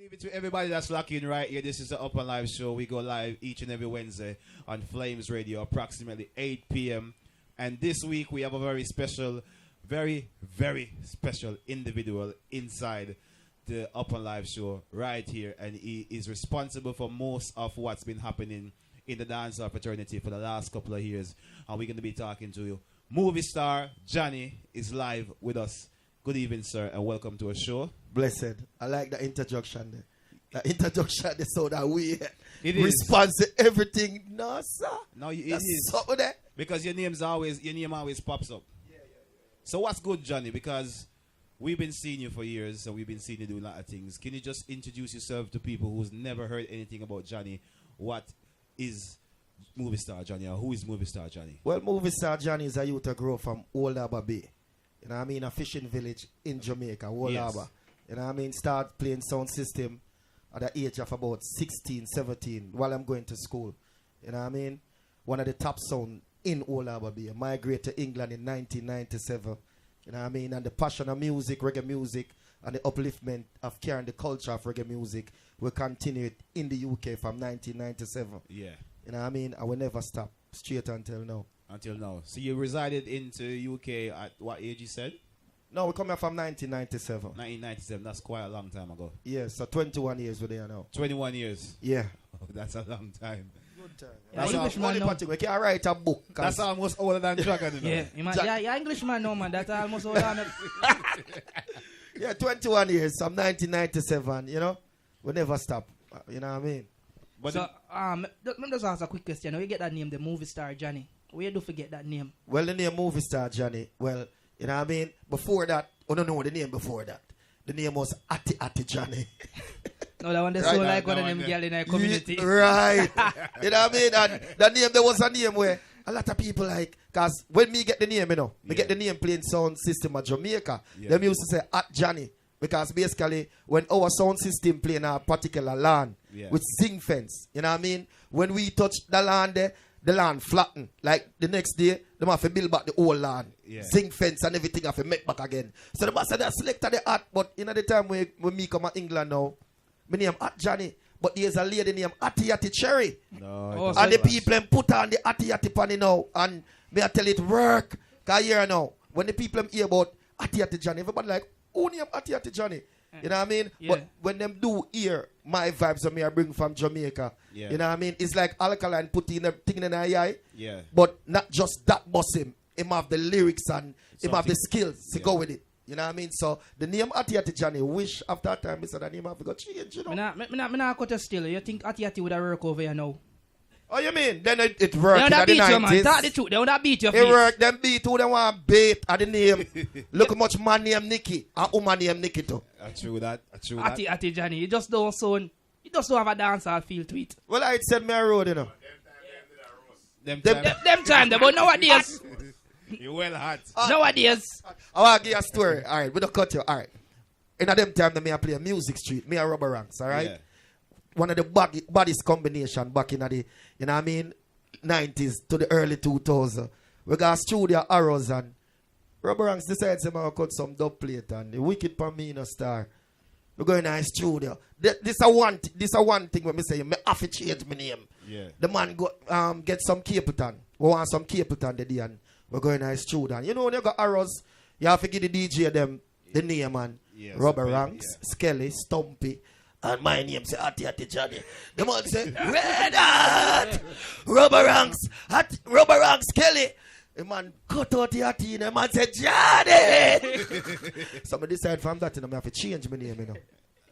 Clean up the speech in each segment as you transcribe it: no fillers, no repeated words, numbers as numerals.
Leave it to everybody that's locking right here. This is the Up and Live show. We go live each and every Wednesday on Flames Radio, approximately 8 p.m. And this week we have a very special, very special individual inside the Up and Live show right here. And he is responsible for most of what's been happening in the dancehall fraternity for the last couple of years. And we're going to be talking to you. Movie star Johnny is live with us. Good evening, sir, and welcome to our show. Blessed. I like the introduction there. The introduction there so that we respond to everything. No, sir. No, it That's is. something there. Because your name always pops up. Yeah. So what's good, Johnny? Because we've been seeing you for years, and we've been seeing you do a lot of things. Can you just introduce yourself to people who's never heard anything about Johnny? What is Movie Star Johnny, or who is Movie Star Johnny? Well, Movie Star Johnny is a youth that grew up from Old Harbour Bay. You know what I mean? A fishing village in Jamaica, Old Harbour. You know what I mean? Start playing sound system at the age of about 16, 17 while I'm going to school. You know what I mean? One of the top sound in Old Harbour Bay. Migrate to England in 1997. You know what I mean? And the passion of music, reggae music, and the upliftment of carrying the culture of reggae music will continue it in the UK from 1997. Yeah. You know what I mean? I will never stop straight until now. Until now. So you resided into UK at what age you said? No, we come here from 1997. 1997. That's quite a long time ago. Yeah, so 21 years we're there now. 21 years. Yeah. Oh, that's a long time. Good time. That's Englishman, we can write a book. That's almost older than Dragon. Yeah, Englishman no man. That's almost older. Yeah, 21 years from 1997, you know. We never stop. You know what I mean? But so, let me just ask a quick question. How you get that name, the Movie Star Johnny? Where do you forget that name? Well, the name Movie Star Johnny, well, you know what I mean? Before that, oh no, the name before that. The name was Ati Johnny. No, that one they so like one of them girl in our community. Yeah, right. You know what I mean? And the name, there was a name where a lot of people like, because when me get the name, you know, me get the name playing sound system at Jamaica, them used to say at Johnny. Because basically, when our sound system playing a particular land with zinc fence, you know what I mean? When we touch the land there, the land flatten. Like the next day, they have to build back the old land. Yeah. Zinc fence and everything have to make back again. So they must say they selected the art, but in the time when me come to England now, my name At Johnny, but there's a lady named Ati Cherry. No, and the people put on the Ati panny now, and me I tell it work. Because here now, when the people hear about Ati Johnny, everybody like, who name Ati Johnny? You know what I mean? Yeah. But when them do hear my vibes that me I bring from Jamaica, you know what I mean? It's like Alkaline put in a thing in her eye. Yeah. But not just that boss him. Him have the lyrics and him have the skills to go with it. You know what I mean? So the name Ati Johnny, wish after that time, Mr. The name have got change, you know? Me not cut you still. You think Ati would have work over here now? Oh, you mean? Then it worked in the 90s. You, man. Talk the truth. They would have beat your face. It worked. Them beat who they want bait at the name. Look how much man named Nicky and woman named Nicky too. True that. Ati Johnny. You just don't sound. You just don't have a dancehall feel to it. Well, I said me a road, you know. Them time, but nowadays. You well hot. Nowadays. I want to give you a story. All right, we don't cut you. All right. In a them time, me I play Music Street. Me a Rubber Ranks, all right? Yeah. One of the baddest combination back in the, you know what I mean, 90s to the early 2000s. We got studio arrows and Rubber Ranks decided to cut some dub plate and the Wicked Pamina Star. We go in our studio. This a one thing when me say, me have to change my name. Yeah. The man go get some Capleton. We want some Capleton the day and we go in our studio. And you know when you got arrows, you have to give the DJ them the name and Rubber Ranks, Skelly, Stumpy. And my name say Ati Johnny. The man say Red Hot, Rubber Ranks, Kelly. The man cut out the Ati. The man say Johnny. Somebody decide from that, I have to change my name, you know.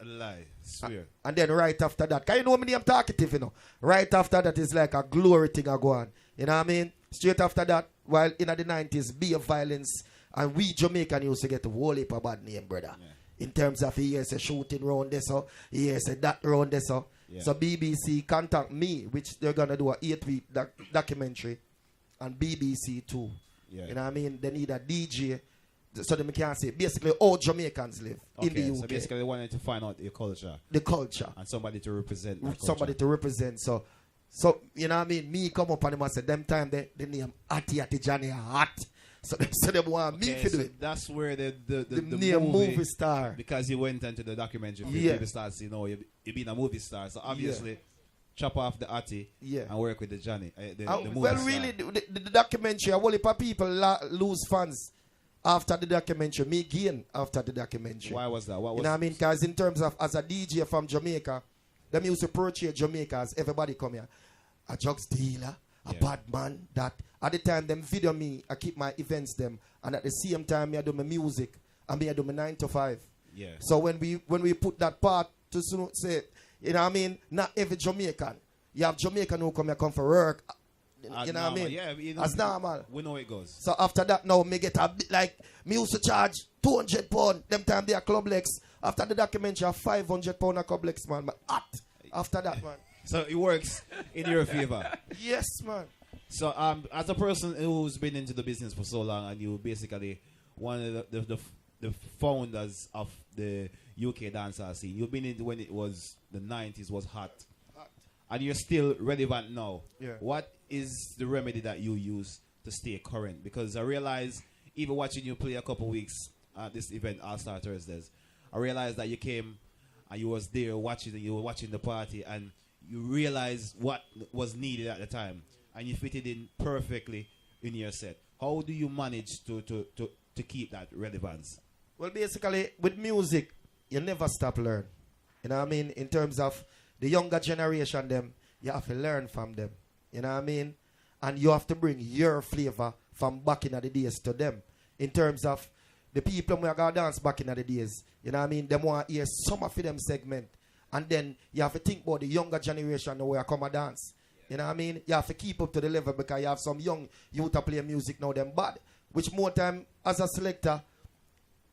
A lie, swear. And then right after that, can you know my name talkative, you know? Right after that is like a glory thing I go on. You know what I mean? Straight after that, while in the 90s, be of violence, and we Jamaican used to get a whole heap of bad name, brother. Yeah. In terms of he hears a shooting round this, so he hears a that round this, so. Yeah. So BBC contact me, which they're gonna do a 8-week documentary, and BBC too. Yeah. You know what I mean? They need a DJ, so they can say basically all Jamaicans live in the UK. So basically they wanted to find out your culture. The culture. And somebody to represent. Somebody to represent. So you know what I mean? Me come up and him and say, them time the name Ati Johnny hot. So they want me to do so it. that's where the name movie star. Because you went into the documentary, people start saying, "No, you been a movie star." So obviously, chop off the Atty and work with the Johnny. The movie well, star. really, the documentary, a whole heap of people lose fans after the documentary. Me gain after the documentary. Why was that? What was you know what I mean? Because in terms of as a DJ from Jamaica, them used to portray Jamaica as everybody come here. A drugs dealer, a bad man. That at the time them video me, I keep my events them, and at the same time me I do my music and me I do my 9 to 5. Yeah. So when we put that part to say, you know what I mean? Not every Jamaican. You have Jamaican who come for work. You know what I mean? Yeah, you know, as normal. We know it goes. So after that now me get a bit like me used to charge £200. Them time they are Club Lex. After the documentary, I have £500 a Club Lex, man. But after that, man. So it works in your favor. Yes, man. So as a person who's been into the business for so long, and you basically one of the founders of the UK dancehall scene, you've been in when it was the 90s was hot. And you're still relevant now. Yeah. What is the remedy that you use to stay current? Because I realize, even watching you play a couple weeks at this event, All Star Thursdays, I realized that you came and you was there watching, and you were watching the party, and you realized what was needed at the time, and you fitted in perfectly in your set. How do you manage to keep that relevance? Well, basically, with music, you never stop learning. You know what I mean? In terms of the younger generation, them, you have to learn from them. You know what I mean? And you have to bring your flavor from back in the days to them. In terms of the people who are going to dance back in the days, you know what I mean? Them want to hear some of them segment. And then you have to think about the younger generation who are come and dance. You know what I mean? You have to keep up to the level because you have some young youth to play music now, them bad. Which more time, as a selector,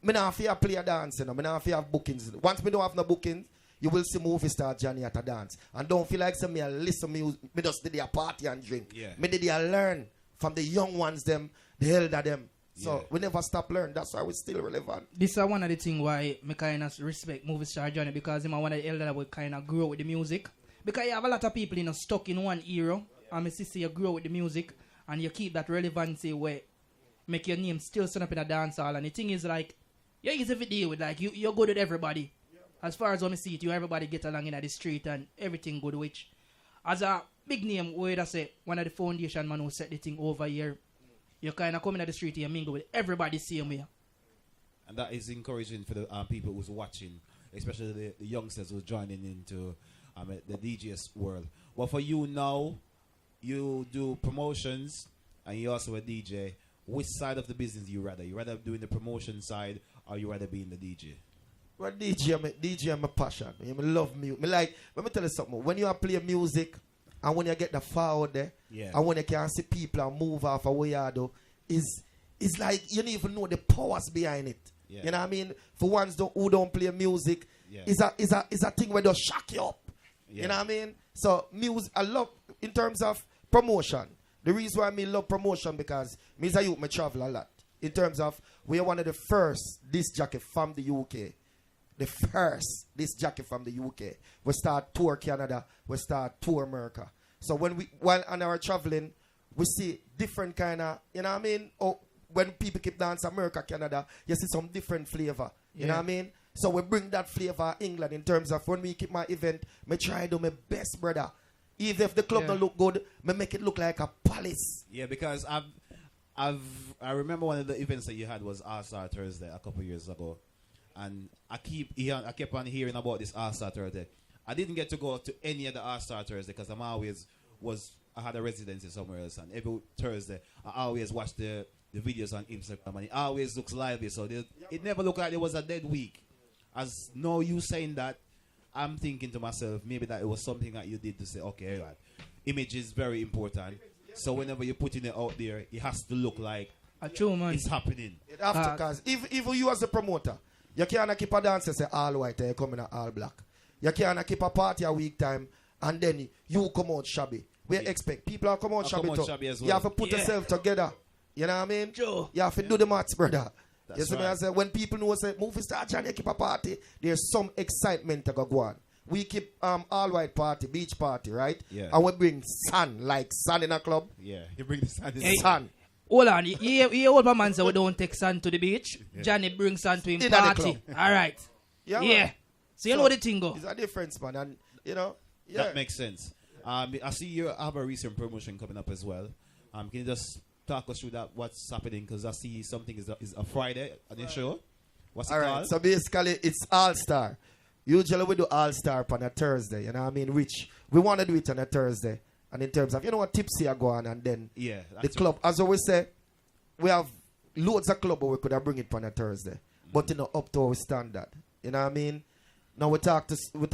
I don't have to play a dance, you know? I don't have to have bookings. Once I don't have no bookings, you will see movie star Johnny at a dance. And don't feel like some me listen music, me just did a party and drink. Yeah. Me did a learn from the young ones, them, the elder them. So we never stop learning. That's why we're still relevant. This is one of the things why I kind of respect movie star Johnny, because I'm one of the elder that will kind of grow with the music. Because you have a lot of people, you know, stuck in one era, and my sister, you grow with the music, and you keep that relevancy where make your name still stand up in a dance hall. And the thing is, like, you're easy to deal with. Like, you're good with everybody. As far as when I see it, everybody get along in the street and everything good, which, as a big name, where I say, one of the foundation man who set the thing over here, you kind of come in the street and you mingle with everybody same way. And that is encouraging for the people who's watching, especially the youngsters who's joining into the DJ's world. Well, for you now, you do promotions and you're also a DJ. Which side of the business you rather? You rather doing the promotion side or you rather being the DJ? Well, DJ, I'm a passion. I love music. Like, let me tell you something. When you play music and when you get the fire out there, and when you can see people and move off of where you do, it's like you don't even know the powers behind it. Yeah. You know what I mean? For ones who don't play music, is a thing where they shock you up. Yeah. You know what I mean? So music, I love in terms of promotion. The reason why I love promotion because me as a youth, I travel a lot. In terms of we are one of the first disc jockey from the UK. The first disc jockey from the UK. We start tour Canada. We start tour America. So while on our traveling, we see different kind of, you know what I mean? Oh, when people keep dancing America, Canada, you see some different flavor. You know what I mean? So we bring that flavor England in terms of when we keep my event, me try to do my best, brother. Even if the club don't look good, me make it look like a palace. Yeah, because I remember one of the events that you had was All Star Thursday a couple years ago. And I kept on hearing about this All Star Thursday. I didn't get to go to any of the All Star Thursday because I had a residency somewhere else, and every Thursday I always watch the videos on Instagram, and it always looks lively. So it never looked like there was a dead week. As now you saying that, I'm thinking to myself, maybe that it was something that you did to say, okay, right, image is very important. So whenever you're putting it out there, it has to look like it's happening. It have to, because even you as a promoter, you can't keep a dance and say all white and you come in all black. You can't keep a party a week time and then you come out shabby. We expect people to come out shabby too. As well. You have to put yourself together. You know what I mean? Sure. You have to do the maths, brother. That's you see right. me? I say, when people know say movie star Johnny keep a party, there's some excitement to go on. We keep all white party, beach party, right? Yeah. And we bring sun, like sun in a club. Yeah, you bring the sun. Sun. Hold on, you old man say we don't take son to the beach. Johnny brings son to him In the party. club. All right. Yeah. Yeah. Man. So you know the thing go. It's a difference, man. And, you know, yeah. That makes sense. I see you have a recent promotion coming up as well. Can you just talk us through that? What's happening? Because I see something is a Friday on your show. What's it All right. called? So basically, it's All Star. Usually we do All Star on a Thursday. You know what I mean? Which we want to do it on a Thursday. And in terms of, you know what, tipsy are going and then Yeah, the that's club, as always say, we have loads of club, but we could have bring it on a Thursday. But, you know, up to our standard. You know what I mean? Now we talk to a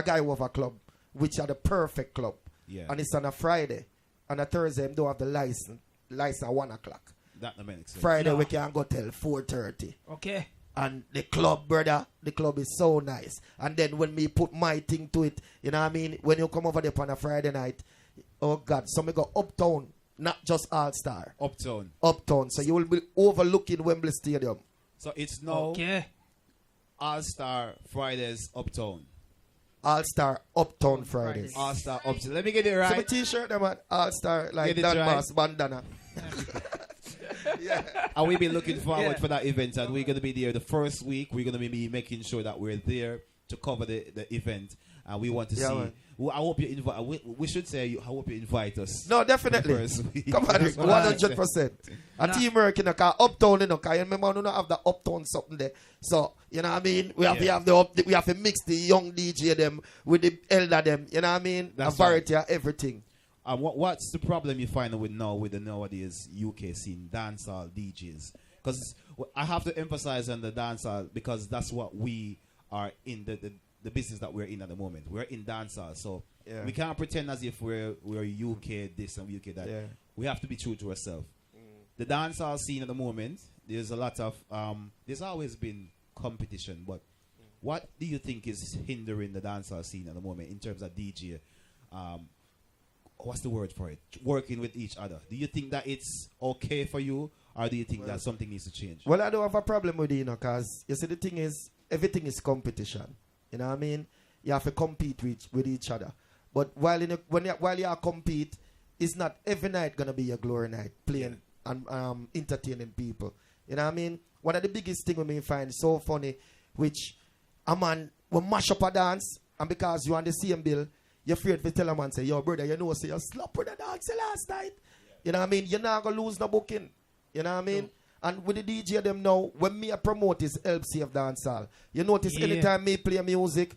guy who have a club, which are the perfect club. Yeah. And it's on a Friday. On a Thursday, they don't have the license at 1 o'clock. That makes sense. Friday, No. we can go till 4:30. Okay. And the club, brother, the club is so nice. And then when me put my thing to it, you know what I mean? When you come over there on a Friday night, oh God, so me go uptown, not just All Star. Uptown. Uptown. So you will be overlooking Wembley Stadium. So it's now Okay. All Star Fridays Uptown. All Star Uptown Fridays. Fridays. All Star Uptown. Let me get it So my right. t-shirt, them man, All Star, like Get it Dan right. Bass bandana. Yeah. And we've been looking forward Yeah. for that event, and we're going to be there the first week. We're going to be making sure that we're there to cover the event, and we want to Yeah, see. man. Well, I hope you invite. We should say, I hope you invite us. No, definitely. The first week. Come on, That's what I said. 100%. A Nah. teamwork, you know, cause uptown, you know, cause you remember we don't have the uptown something there. So, you know what I mean? We have to Yeah. have we have to mix the young DJ them with the elder them. You know what I mean? That's a variety of everything. What's the problem you find with the nowadays UK scene dancehall DJs? Because I have to emphasize on the dancehall because that's what we are in the business that we're in at the moment. We're in dancehall, so Yeah. we can't pretend as if we're UK this and UK that. Yeah. We have to be true to ourselves. The dancehall scene at the moment, there's a lot of there's always been competition, but what do you think is hindering the dancehall scene at the moment in terms of DJ? What's the word for it? Working with each other. Do you think that it's okay for you, or do you think that something needs to change? Well, I don't have a problem with it, you know, because you see, the thing is, everything is competition. You know what I mean? You have to compete with each other. But while you compete, it's not every night going to be your glory night, playing and entertaining people. You know what I mean? One of the biggest things we may find so funny, which a man will mash up a dance, and because you on the same bill, you're afraid to tell a man, say, yo, brother, you know, say, you slept with the dance last night. You know what I mean? You're not going to lose no booking. You know what I mean? And with the DJ them now, when me a promote is help save dancehall. You notice anytime me play music,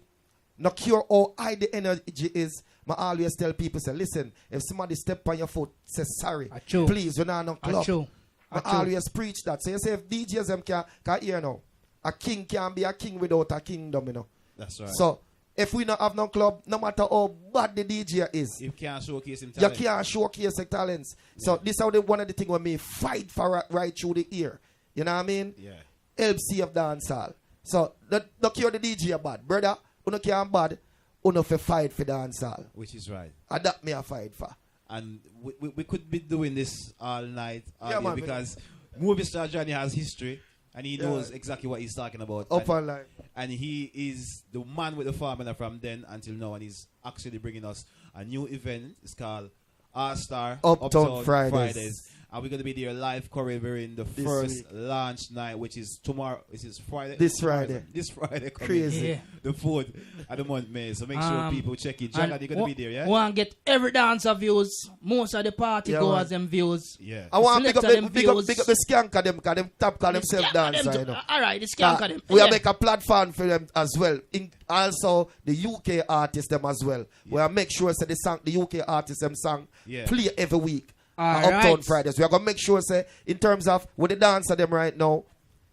no cure how high the energy is, I always tell people, say, listen, if somebody step on your foot, say sorry. Achoo. Please, we're not no club. Achoo. I Achoo. always preach that. So you say if DJs them can hear now, a king can't be a king without a kingdom, you know. That's right. So if we don't have no club, no matter how bad the DJ is, you can't showcase him you talent. can't showcase your talents. So this is how one of the things when me fight for right through the ear. You know what I mean? Yeah. Help save dancehall. So don't cure the DJ bad. Brother, you don't care bad, you don't fight for dancehall. Which is right. And that me a fight for. And we could be doing this all night Yeah, man, because movie star Johnny has history and he Yeah. knows exactly what he's talking about. Up and, and line. and he is the man with the formula from then until now, and he's actually bringing us a new event. It's called All Star Uptown Fridays. And we're going to be there live covering the This first week. launch night, which is tomorrow. This is Friday. This Friday. This Friday. Coming. Crazy. Yeah. The 4th of the month, May. So make sure people check it. John, you're going to be there, yeah? Want get every dancer views, most of the party Yeah, goers man. them views. Yeah. I want to Selector them big up views. the skanker them, because them top call The themselves skanker them dancer, too. you know. All right, the skanker them. We Yeah. make a platform for them as well. Also, the UK artists them as well. We are make sure say the UK artists them song Yeah. play every week. All Uptown right. Fridays. We are gonna make sure say in terms of with the dancer them right now,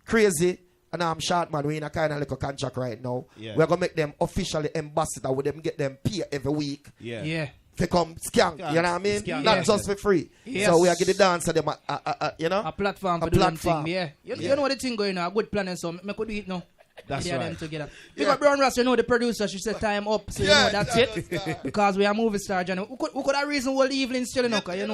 crazy. And I'm short man, we in a kind of like a contract right now. Yeah. We are gonna make them officially ambassador with them, get them pay every week. Yeah. Yeah. They come skank, you know what I mean? Skank, Not yeah. just for free. Yes. So we are getting the dancer them, you know, A platform for A do them platform. thing. Yeah. You Yeah. know what the thing going on, a good planning, so me could do it now. That's They are them right. together. Yeah. Because Brown Ross, you know the producer, she said time up, so you know that's it. Because we are movie star, Johnny. We could have reason all evening still, you know, 'cause you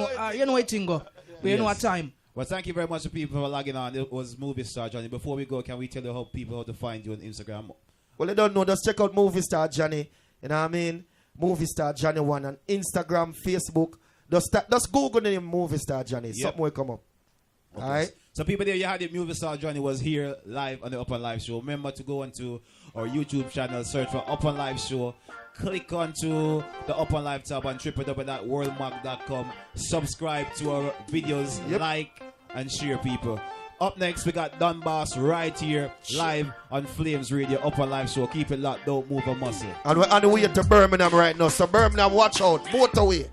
know it thing go. We Yes. know what time. Well, thank you very much to people for logging on. It was Movie Star Johnny. Before we go, can we tell you how people how to find you on Instagram? Well, you don't know, just check out Movie Star Johnny. You know what I mean? Movie Star Johnny 1 on Instagram, Facebook, Just Google the name Movie Star Johnny. Yep. Something will come up. Okay. All right. So people there, you had the Movie Star Johnny was here live on the Up and Live show. Remember to go onto our YouTube channel, search for Up and Live show. Click onto the Up and Live tab on www.worldmark.com. Subscribe to our videos, like and share, people. Up next, we got Don Boss right here, live on Flames Radio, Up and Live show. Keep it locked, don't move a muscle. And we're on the way to Birmingham right now. So Birmingham, watch out. Motorway.